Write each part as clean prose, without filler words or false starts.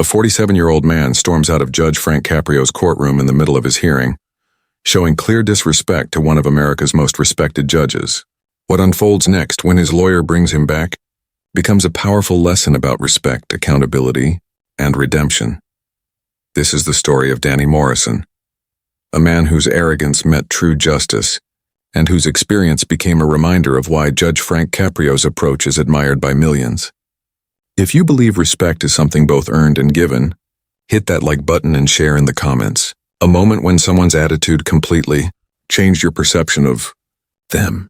A 47-year-old man storms out of Judge Frank Caprio's courtroom in the middle of his hearing, showing clear disrespect to one of America's most respected judges. What unfolds next when his lawyer brings him back becomes a powerful lesson about respect, accountability, and redemption. This is the story of Danny Morrison, a man whose arrogance met true justice, and whose experience became a reminder of why Judge Frank Caprio's approach is admired by millions. If you believe respect is something both earned and given, hit that like button and share in the comments. A moment when someone's attitude completely changed your perception of them.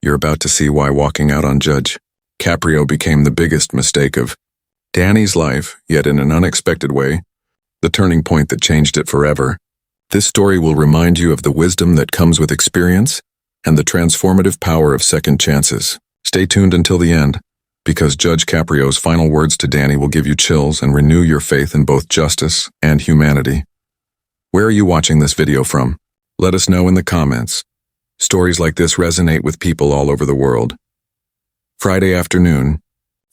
You're about to see why walking out on Judge Caprio became the biggest mistake of Danny's life, yet in an unexpected way, the turning point that changed it forever. This story will remind you of the wisdom that comes with experience and the transformative power of second chances. Stay tuned until the end, because Judge Caprio's final words to Danny will give you chills and renew your faith in both justice and humanity. Where are you watching this video from? Let us know in the comments. Stories like this resonate with people all over the world. Friday afternoon,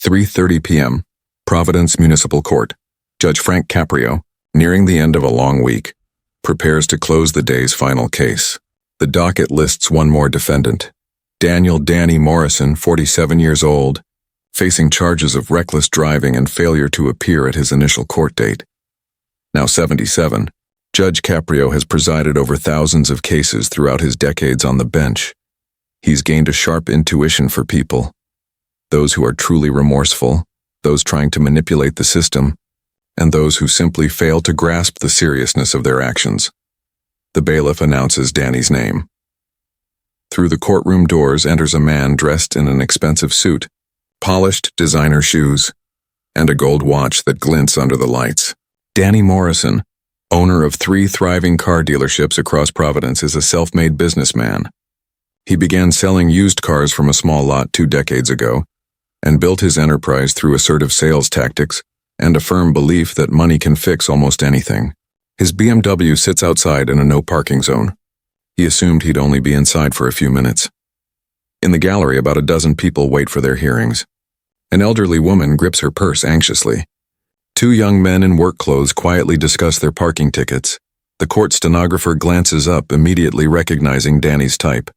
3:30 p.m., Providence Municipal Court. Judge Frank Caprio, nearing the end of a long week, prepares to close the day's final case. The docket lists one more defendant, Danny Morrison, 47 years old, facing charges of reckless driving and failure to appear at his initial court date. Now 77, Judge Caprio has presided over thousands of cases throughout his decades on the bench. He's gained a sharp intuition for people, those who are truly remorseful, those trying to manipulate the system, and those who simply fail to grasp the seriousness of their actions. The bailiff announces Danny's name. Through the courtroom doors enters a man dressed in an expensive suit, polished designer shoes, and a gold watch that glints under the lights. Danny Morrison, owner of 3 thriving car dealerships across Providence, is a self-made businessman. He began selling used cars from a small lot 2 decades ago, and built his enterprise through assertive sales tactics and a firm belief that money can fix almost anything. His BMW sits outside in a no-parking zone. He assumed he'd only be inside for a few minutes. In the gallery, about a dozen people wait for their hearings. An elderly woman grips her purse anxiously. 2 young men in work clothes quietly discuss their parking tickets. The court stenographer glances up, immediately recognizing Danny's type.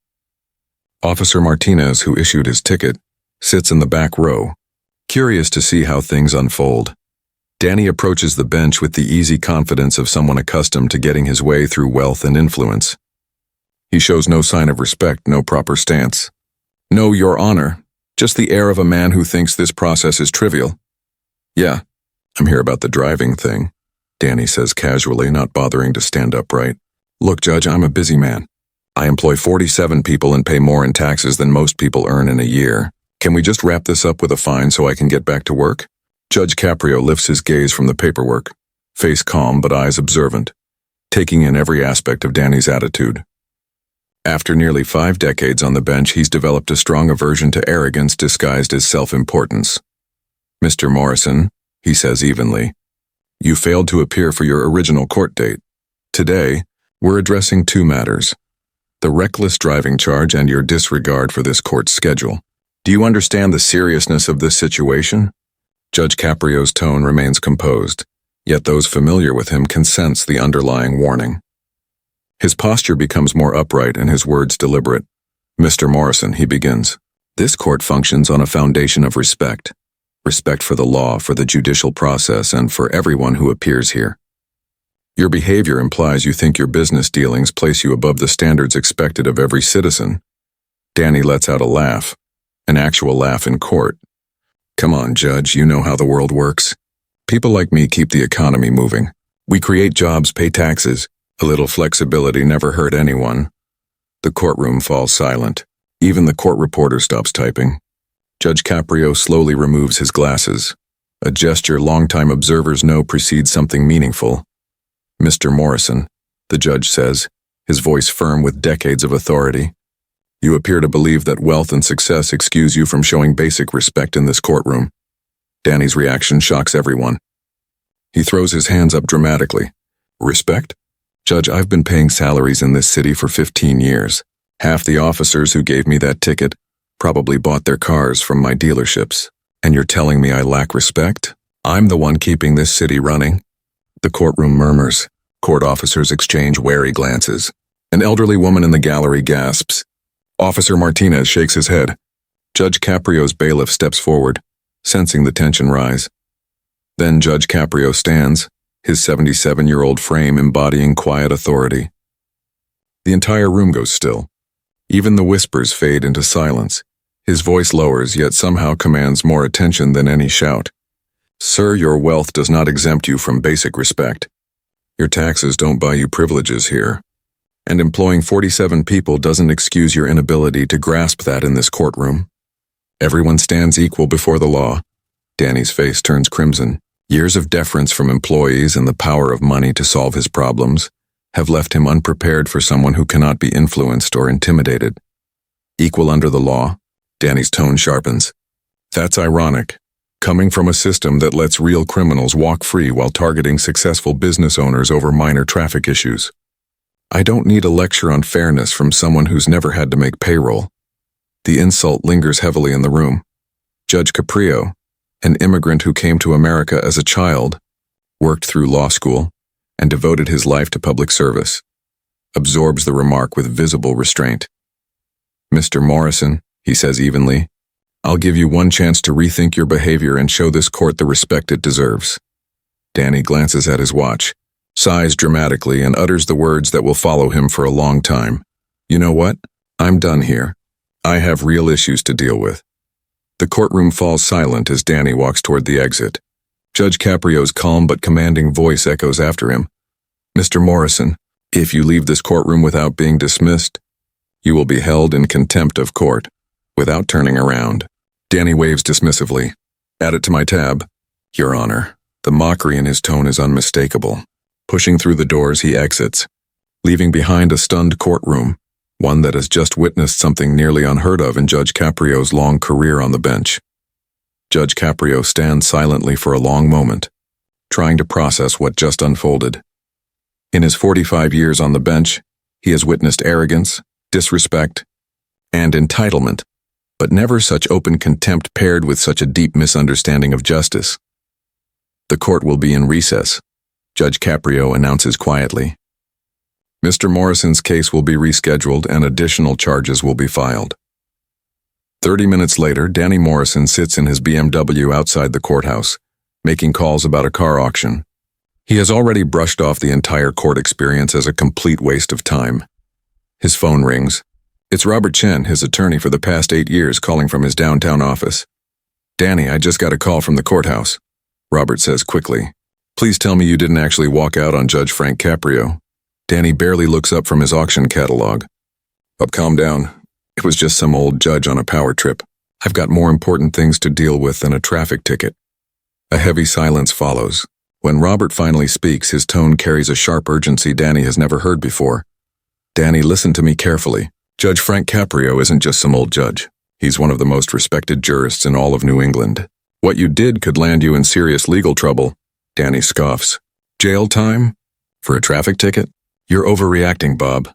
Officer Martinez, who issued his ticket, sits in the back row, curious to see how things unfold. Danny approaches the bench with the easy confidence of someone accustomed to getting his way through wealth and influence. He shows no sign of respect, no proper stance. No, Your Honor, just the air of a man who thinks this process is trivial. Yeah, I'm here about the driving thing, Danny says casually, not bothering to stand upright. Look, Judge, I'm a busy man. I employ 47 people and pay more in taxes than most people earn in a year. Can we just wrap this up with a fine so I can get back to work? Judge Caprio lifts his gaze from the paperwork, face calm but eyes observant, taking in every aspect of Danny's attitude. After nearly 5 decades on the bench, he's developed a strong aversion to arrogance disguised as self-importance. Mr. Morrison, he says evenly, you failed to appear for your original court date. Today, we're addressing 2 matters: the reckless driving charge and your disregard for this court's schedule. Do you understand the seriousness of this situation? Judge Caprio's tone remains composed, yet those familiar with him can sense the underlying warning. His posture becomes more upright and his words deliberate. Mr. Morrison, he begins, this court functions on a foundation of respect. Respect for the law, for the judicial process, and for everyone who appears here. Your behavior implies you think your business dealings place you above the standards expected of every citizen. Danny lets out a laugh, an actual laugh in court. Come on, Judge, you know how the world works. People like me keep the economy moving. We create jobs, pay taxes. A little flexibility never hurt anyone. The courtroom falls silent. Even the court reporter stops typing. Judge Caprio slowly removes his glasses, a gesture longtime observers know precedes something meaningful. Mr. Morrison, the judge says, his voice firm with decades of authority. You appear to believe that wealth and success excuse you from showing basic respect in this courtroom. Danny's reaction shocks everyone. He throws his hands up dramatically. Respect? Judge, I've been paying salaries in this city for 15 years. Half the officers who gave me that ticket probably bought their cars from my dealerships. And you're telling me I lack respect? I'm the one keeping this city running. The courtroom murmurs. Court officers exchange wary glances. An elderly woman in the gallery gasps. Officer Martinez shakes his head. Judge Caprio's bailiff steps forward, sensing the tension rise. Then Judge Caprio stands, his 77-year-old frame embodying quiet authority. The entire room goes still. Even the whispers fade into silence. His voice lowers, yet somehow commands more attention than any shout. Sir, your wealth does not exempt you from basic respect. Your taxes don't buy you privileges here. And employing 47 people doesn't excuse your inability to grasp that in this courtroom. Everyone stands equal before the law. Danny's face turns crimson. Years of deference from employees and the power of money to solve his problems have left him unprepared for someone who cannot be influenced or intimidated. Equal under the law? Danny's tone sharpens. That's ironic, coming from a system that lets real criminals walk free while targeting successful business owners over minor traffic issues. I don't need a lecture on fairness from someone who's never had to make payroll. The insult lingers heavily in the room. Judge Caprio, an immigrant who came to America as a child, worked through law school, and devoted his life to public service, absorbs the remark with visible restraint. Mr. Morrison, he says evenly, I'll give you one chance to rethink your behavior and show this court the respect it deserves. Danny glances at his watch, sighs dramatically, and utters the words that will follow him for a long time. You know what? I'm done here. I have real issues to deal with. The courtroom falls silent as Danny walks toward the exit. Judge Caprio's calm but commanding voice echoes after him. Mr. Morrison, if you leave this courtroom without being dismissed, you will be held in contempt of court. Without turning around, Danny waves dismissively. Add it to my tab. Your Honor. The mockery in his tone is unmistakable. Pushing through the doors, he exits, leaving behind a stunned courtroom, one that has just witnessed something nearly unheard of in Judge Caprio's long career on the bench. Judge Caprio stands silently for a long moment, trying to process what just unfolded. In his 45 years on the bench, he has witnessed arrogance, disrespect, and entitlement, but never such open contempt paired with such a deep misunderstanding of justice. The court will be in recess, Judge Caprio announces quietly. Mr. Morrison's case will be rescheduled and additional charges will be filed. 30 minutes later, Danny Morrison sits in his BMW outside the courthouse, making calls about a car auction. He has already brushed off the entire court experience as a complete waste of time. His phone rings. It's Robert Chen, his attorney for the past 8 years, calling from his downtown office. Danny, I just got a call from the courthouse, Robert says quickly. Please tell me you didn't actually walk out on Judge Frank Caprio. Danny barely looks up from his auction catalog. Calm down. It was just some old judge on a power trip. I've got more important things to deal with than a traffic ticket. A heavy silence follows. When Robert finally speaks, his tone carries a sharp urgency Danny has never heard before. Danny, listen to me carefully. Judge Frank Caprio isn't just some old judge. He's one of the most respected jurists in all of New England. What you did could land you in serious legal trouble. Danny scoffs. Jail time? For a traffic ticket? You're overreacting, Bob.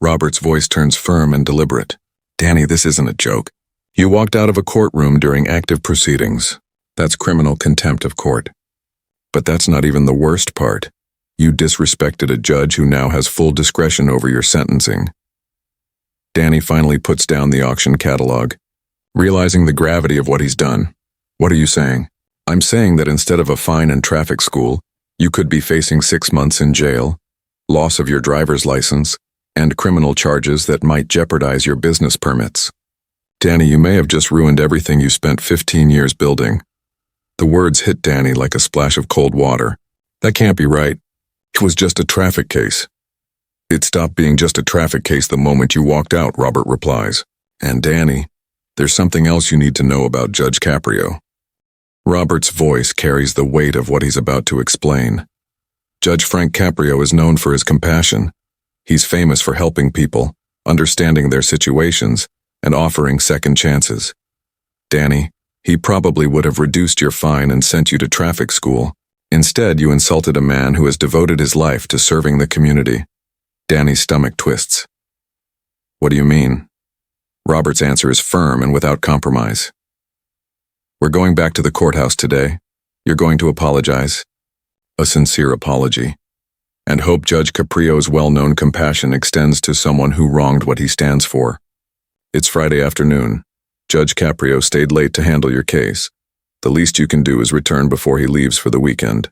Robert's voice turns firm and deliberate. Danny, this isn't a joke. You walked out of a courtroom during active proceedings. That's criminal contempt of court. But that's not even the worst part. You disrespected a judge who now has full discretion over your sentencing. Danny finally puts down the auction catalog, realizing the gravity of what he's done. What are you saying? I'm saying that instead of a fine and traffic school, you could be facing 6 months in jail, loss of your driver's license, and criminal charges that might jeopardize your business permits. Danny, you may have just ruined everything you spent 15 years building. The words hit Danny like a splash of cold water. That can't be right. It was just a traffic case. It stopped being just a traffic case the moment you walked out, Robert replies. And Danny, there's something else you need to know about Judge Caprio. Robert's voice carries the weight of what he's about to explain. Judge Frank Caprio is known for his compassion. He's famous for helping people, understanding their situations, and offering second chances. Danny, he probably would have reduced your fine and sent you to traffic school. Instead, you insulted a man who has devoted his life to serving the community. Danny's stomach twists. What do you mean? Robert's answer is firm and without compromise. We're going back to the courthouse today. You're going to apologize. A sincere apology. And hope Judge Caprio's well-known compassion extends to someone who wronged what he stands for. It's Friday afternoon. Judge Caprio stayed late to handle your case. The least you can do is return before he leaves for the weekend.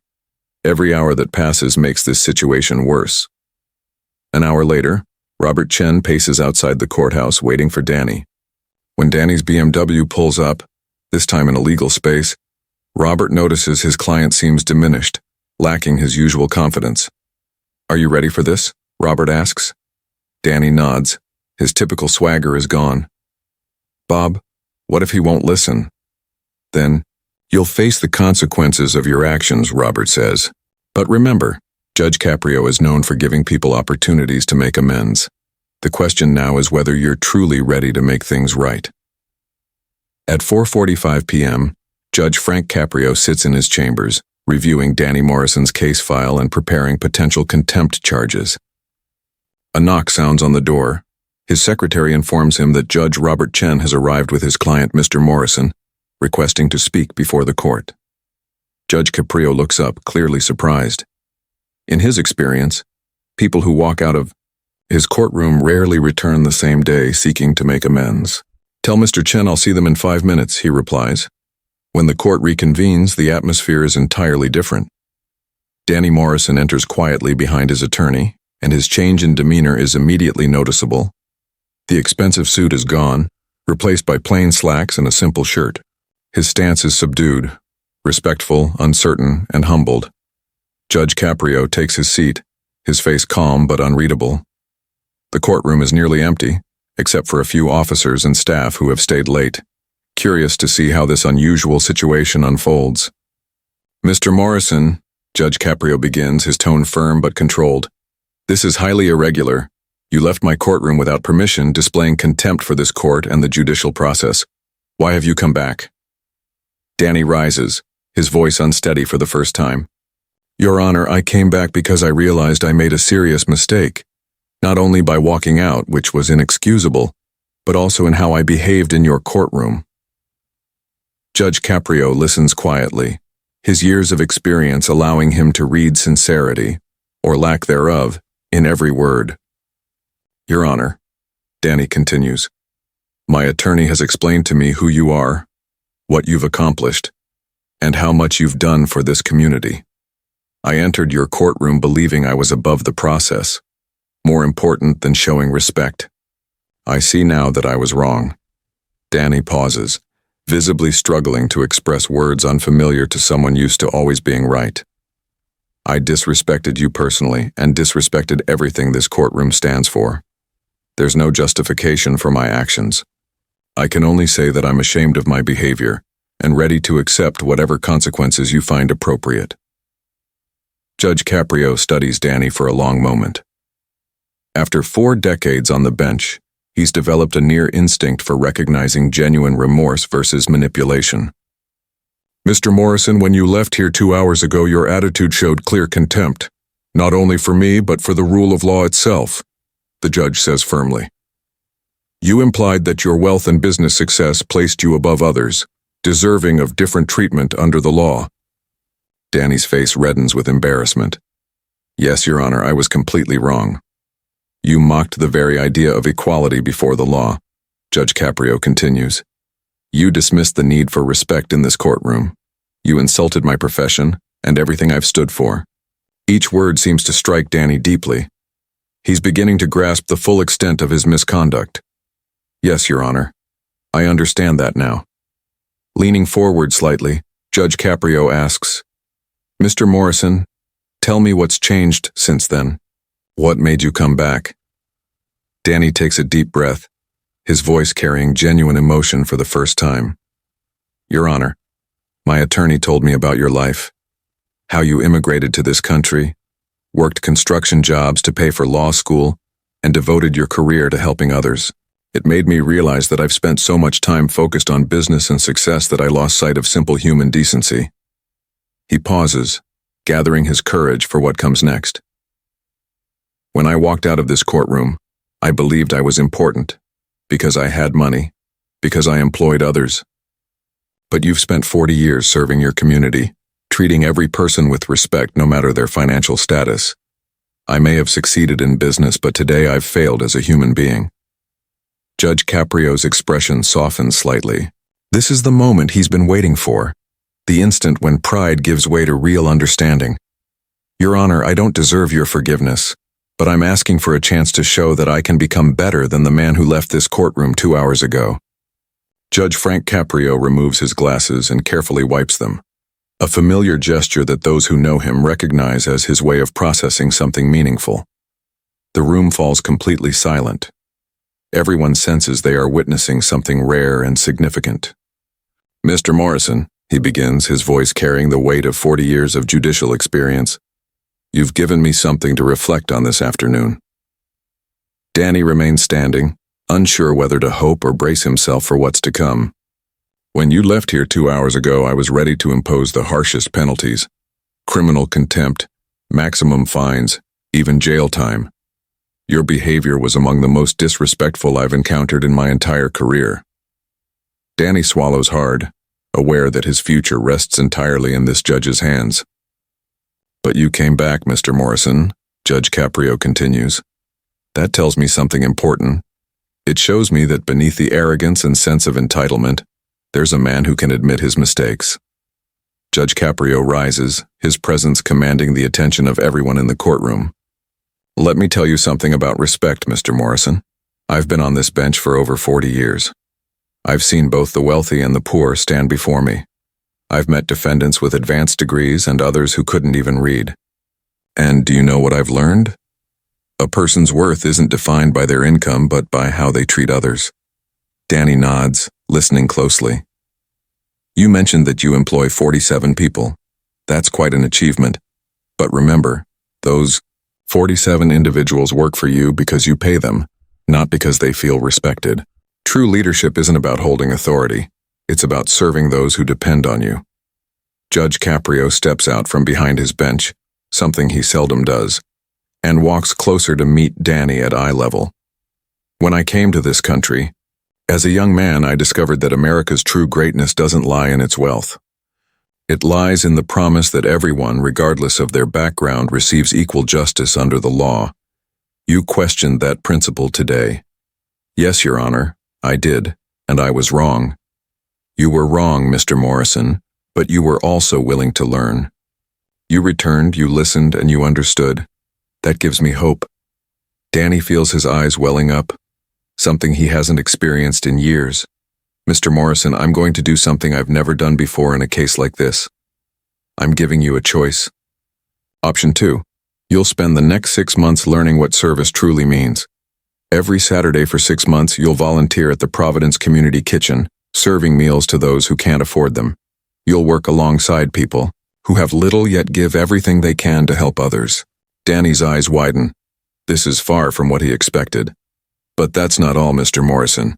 Every hour that passes makes this situation worse. An hour later, Robert Chen paces outside the courthouse waiting for Danny. When Danny's BMW pulls up, this time in a legal space, Robert notices his client seems diminished, lacking his usual confidence. "Are you ready for this?" Robert asks. Danny nods. His typical swagger is gone. "Bob, what if he won't listen?" "Then, you'll face the consequences of your actions," Robert says. "But remember, Judge Caprio is known for giving people opportunities to make amends. The question now is whether you're truly ready to make things right." At 4:45 p.m., Judge Frank Caprio sits in his chambers, reviewing Danny Morrison's case file and preparing potential contempt charges. A knock sounds on the door. His secretary informs him that Judge Robert Chen has arrived with his client, Mr. Morrison, requesting to speak before the court. Judge Caprio looks up, clearly surprised. In his experience, people who walk out of his courtroom rarely return the same day seeking to make amends. "Tell Mr. Chen I'll see them in 5 minutes, he replies. When the court reconvenes, the atmosphere is entirely different. Danny Morrison enters quietly behind his attorney, and his change in demeanor is immediately noticeable. The expensive suit is gone, replaced by plain slacks and a simple shirt. His stance is subdued, respectful, uncertain, and humbled. Judge Caprio takes his seat, his face calm but unreadable. The courtroom is nearly empty, except for a few officers and staff who have stayed late, curious to see how this unusual situation unfolds. "Mr. Morrison," Judge Caprio begins, his tone firm but controlled. "This is highly irregular. You left my courtroom without permission, displaying contempt for this court and the judicial process. Why have you come back?" Danny rises, his voice unsteady for the first time. "Your Honor, I came back because I realized I made a serious mistake. Not only by walking out, which was inexcusable, but also in how I behaved in your courtroom." Judge Caprio listens quietly, his years of experience allowing him to read sincerity, or lack thereof, in every word. "Your Honor," Danny continues, "my attorney has explained to me who you are, what you've accomplished, and how much you've done for this community. I entered your courtroom believing I was above the process, more important than showing respect. I see now that I was wrong." Danny pauses, visibly struggling to express words unfamiliar to someone used to always being right. "I disrespected you personally and disrespected everything this courtroom stands for. There's no justification for my actions. I can only say that I'm ashamed of my behavior and ready to accept whatever consequences you find appropriate." Judge Caprio studies Danny for a long moment. After 4 decades on the bench, he's developed a near instinct for recognizing genuine remorse versus manipulation. "Mr. Morrison, when you left here 2 hours ago, your attitude showed clear contempt, not only for me, but for the rule of law itself," the judge says firmly. "You implied that your wealth and business success placed you above others, deserving of different treatment under the law." Danny's face reddens with embarrassment. "Yes, Your Honor, I was completely wrong. You mocked the very idea of equality before the law," Judge Caprio continues. "You dismissed the need for respect in this courtroom. You insulted my profession and everything I've stood for." Each word seems to strike Danny deeply. He's beginning to grasp the full extent of his misconduct. "Yes, Your Honor. I understand that now." Leaning forward slightly, Judge Caprio asks, "Mr. Morrison, tell me what's changed since then. What made you come back?" Danny takes a deep breath, his voice carrying genuine emotion for the first time. "Your Honor, my attorney told me about your life, how you immigrated to this country, worked construction jobs to pay for law school, and devoted your career to helping others. It made me realize that I've spent so much time focused on business and success that I lost sight of simple human decency." He pauses, gathering his courage for what comes next. "When I walked out of this courtroom, I believed I was important, because I had money, because I employed others. But you've spent 40 years serving your community, treating every person with respect no matter their financial status. I may have succeeded in business, but today I've failed as a human being. Judge Caprio's expression softened slightly. This is the moment he's been waiting for. The instant when pride gives way to real understanding. Your Honor, I don't deserve your forgiveness, but I'm asking for a chance to show that I can become better than the man who left this courtroom 2 hours ago. Judge Frank Caprio removes his glasses and carefully wipes them. A familiar gesture that those who know him recognize as his way of processing something meaningful. The room falls completely silent. Everyone senses they are witnessing something rare and significant. Mr. Morrison, he begins, his voice carrying the weight of 40 years of judicial experience. You've given me something to reflect on this afternoon. Danny remains standing, unsure whether to hope or brace himself for what's to come. When you left here 2 hours ago, I was ready to impose the harshest penalties. Criminal contempt, maximum fines, even jail time. Your behavior was among the most disrespectful I've encountered in my entire career. Danny swallows hard, aware that his future rests entirely in this judge's hands. But you came back, Mr. Morrison, Judge Caprio continues. That tells me something important. It shows me that beneath the arrogance and sense of entitlement, there's a man who can admit his mistakes. Judge Caprio rises, his presence commanding the attention of everyone in the courtroom. Let me tell you something about respect, Mr. Morrison. I've been on this bench for over 40 years. I've seen both the wealthy and the poor stand before me. I've met defendants with advanced degrees and others who couldn't even read. And do you know what I've learned? A person's worth isn't defined by their income but by how they treat others. Danny nods, listening closely. You mentioned that you employ 47 people. That's quite an achievement. But remember, those 47 individuals work for you because you pay them, not because they feel respected. True leadership isn't about holding authority. It's about serving those who depend on you. Judge Caprio steps out from behind his bench, something he seldom does, and walks closer to meet Danny at eye level. When I came to this country, as a young man, I discovered that America's true greatness doesn't lie in its wealth. It lies in the promise that everyone, regardless of their background, receives equal justice under the law. You questioned that principle today. Yes, Your Honor, I did, and I was wrong. You were wrong, Mr. Morrison, but you were also willing to learn. You returned, you listened, and you understood. That gives me hope. Danny feels his eyes welling up, something he hasn't experienced in years. Mr. Morrison, I'm going to do something I've never done before in a case like this. I'm giving you a choice. Option 2. You'll spend the next 6 months learning what service truly means. Every Saturday for 6 months, you'll volunteer at the Providence Community Kitchen, serving meals to those who can't afford them. You'll work alongside people who have little yet give everything they can to help others. Danny's eyes widen. This is far from what he expected. But that's not all, Mr. Morrison.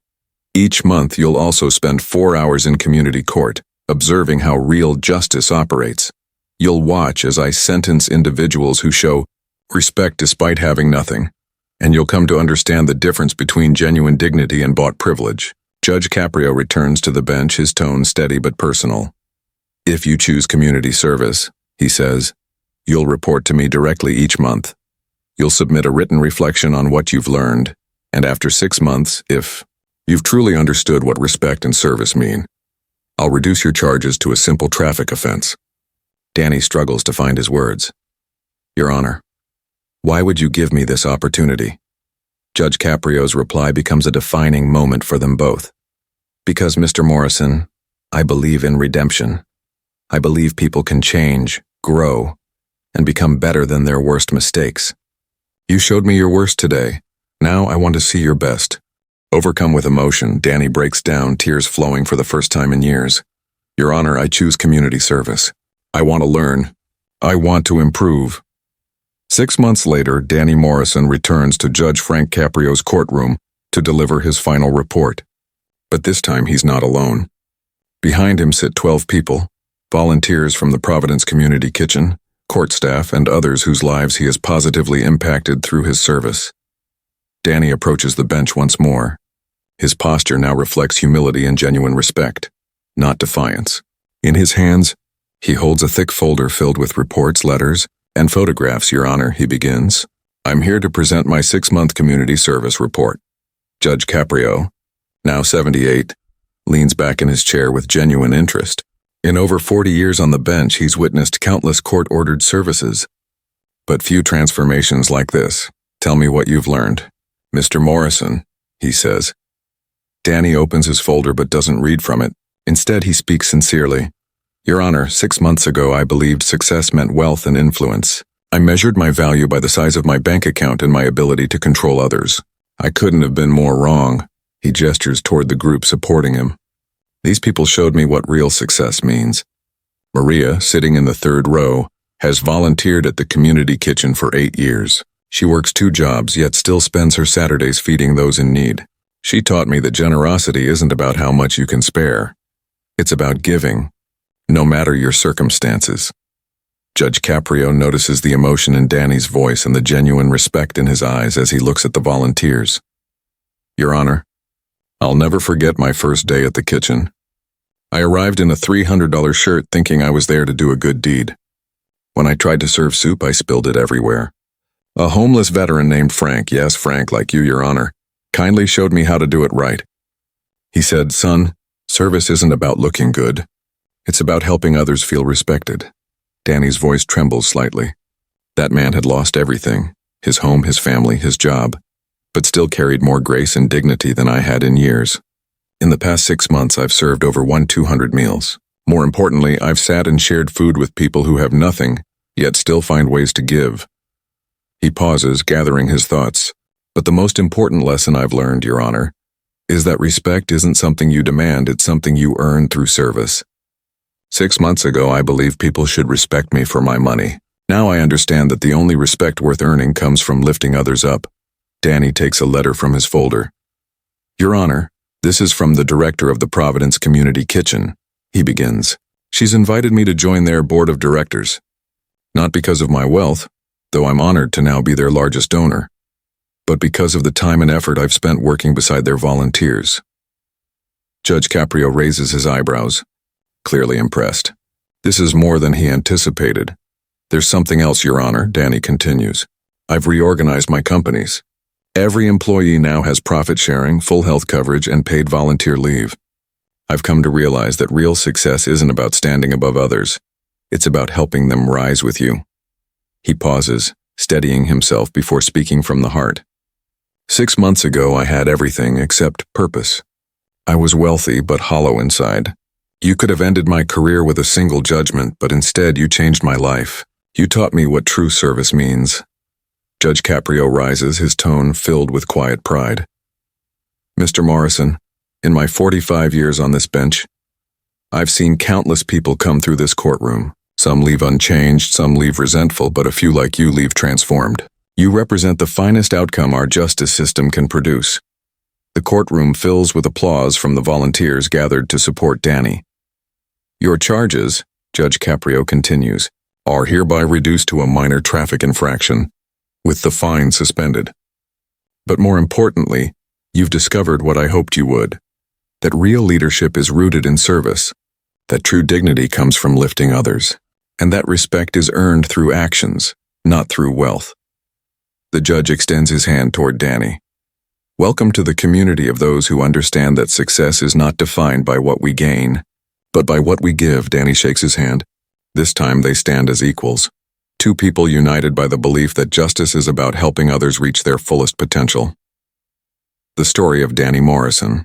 Each month, you'll also spend 4 hours in community court, observing how real justice operates. You'll watch as I sentence individuals who show respect despite having nothing, and you'll come to understand the difference between genuine dignity and bought privilege. Judge Caprio returns to the bench, his tone steady but personal. If you choose community service, he says, you'll report to me directly each month. You'll submit a written reflection on what you've learned, and after 6 months, if you've truly understood what respect and service mean, I'll reduce your charges to a simple traffic offense. Danny struggles to find his words. Your Honor, why would you give me this opportunity? Judge Caprio's reply becomes a defining moment for them both. Because, Mr. Morrison, I believe in redemption. I believe people can change, grow, and become better than their worst mistakes. You showed me your worst today. Now I want to see your best. Overcome with emotion, Danny breaks down, tears flowing for the first time in years. Your Honor, I choose community service. I want to learn. I want to improve. 6 months later, Danny Morrison returns to Judge Frank Caprio's courtroom to deliver his final report. But this time he's not alone. Behind him sit 12 people, volunteers from the Providence Community Kitchen, court staff, and others whose lives he has positively impacted through his service. Danny approaches the bench once more. His posture now reflects humility and genuine respect, not defiance. In his hands, He holds a thick folder filled with reports, letters, and photographs, Your Honor, he begins. I'm here to present my 6-month community service report. Judge Caprio, now 78, leans back in his chair with genuine interest. In over 40 years on the bench, he's witnessed countless court-ordered services, but few transformations like this. Tell me what you've learned. Mr. Morrison, he says. Danny opens his folder but doesn't read from it. Instead, he speaks sincerely. Your Honor, 6 months ago I believed success meant wealth and influence. I measured my value by the size of my bank account and my ability to control others. I couldn't have been more wrong. He gestures toward the group supporting him. These people showed me what real success means. Maria, sitting in the 3rd row, has volunteered at the community kitchen for 8 years. She works 2 jobs, yet still spends her Saturdays feeding those in need. She taught me that generosity isn't about how much you can spare. It's about giving, no matter your circumstances. Judge Caprio notices the emotion in Danny's voice and the genuine respect in his eyes as he looks at the volunteers. Your Honor, I'll never forget my first day at the kitchen. I arrived in a $300 shirt thinking I was there to do a good deed. When I tried to serve soup, I spilled it everywhere. A homeless veteran named Frank, yes, Frank, like you, Your Honor, kindly showed me how to do it right. He said, son, service isn't about looking good. It's about helping others feel respected. Danny's voice trembles slightly. That man had lost everything, his home, his family, his job, but still carried more grace and dignity than I had in years. In the past 6 months, I've served over 200 meals. More importantly, I've sat and shared food with people who have nothing, yet still find ways to give. He pauses, gathering his thoughts. But the most important lesson I've learned, Your Honor, is that respect isn't something you demand, it's something you earn through service. 6 months ago, I believed people should respect me for my money. Now I understand that the only respect worth earning comes from lifting others up. Danny takes a letter from his folder. Your Honor, this is from the director of the Providence Community Kitchen. He begins. She's invited me to join their board of directors. Not because of my wealth, though I'm honored to now be their largest donor, but because of the time and effort I've spent working beside their volunteers. Judge Caprio raises his eyebrows, clearly impressed. This is more than he anticipated. There's something else, Your Honor, Danny continues. I've reorganized my companies. Every employee now has profit sharing, full health coverage, and paid volunteer leave. I've come to realize that real success isn't about standing above others. It's about helping them rise with you. He pauses, steadying himself before speaking from the heart. 6 months ago, I had everything except purpose. I was wealthy but hollow inside. You could have ended my career with a single judgment, but instead you changed my life. You taught me what true service means. Judge Caprio rises, his tone filled with quiet pride. Mr. Morrison, in my 45 years on this bench, I've seen countless people come through this courtroom. Some leave unchanged, some leave resentful, but a few like you leave transformed. You represent the finest outcome our justice system can produce. The courtroom fills with applause from the volunteers gathered to support Danny. Your charges, Judge Caprio continues, are hereby reduced to a minor traffic infraction, with the fine suspended. But more importantly, you've discovered what I hoped you would, that real leadership is rooted in service, that true dignity comes from lifting others, and that respect is earned through actions, not through wealth. The judge extends his hand toward Danny. Welcome to the community of those who understand that success is not defined by what we gain, but by what we give. Danny shakes his hand. This time they stand as equals. 2 people united by the belief that justice is about helping others reach their fullest potential. The story of Danny Morrison.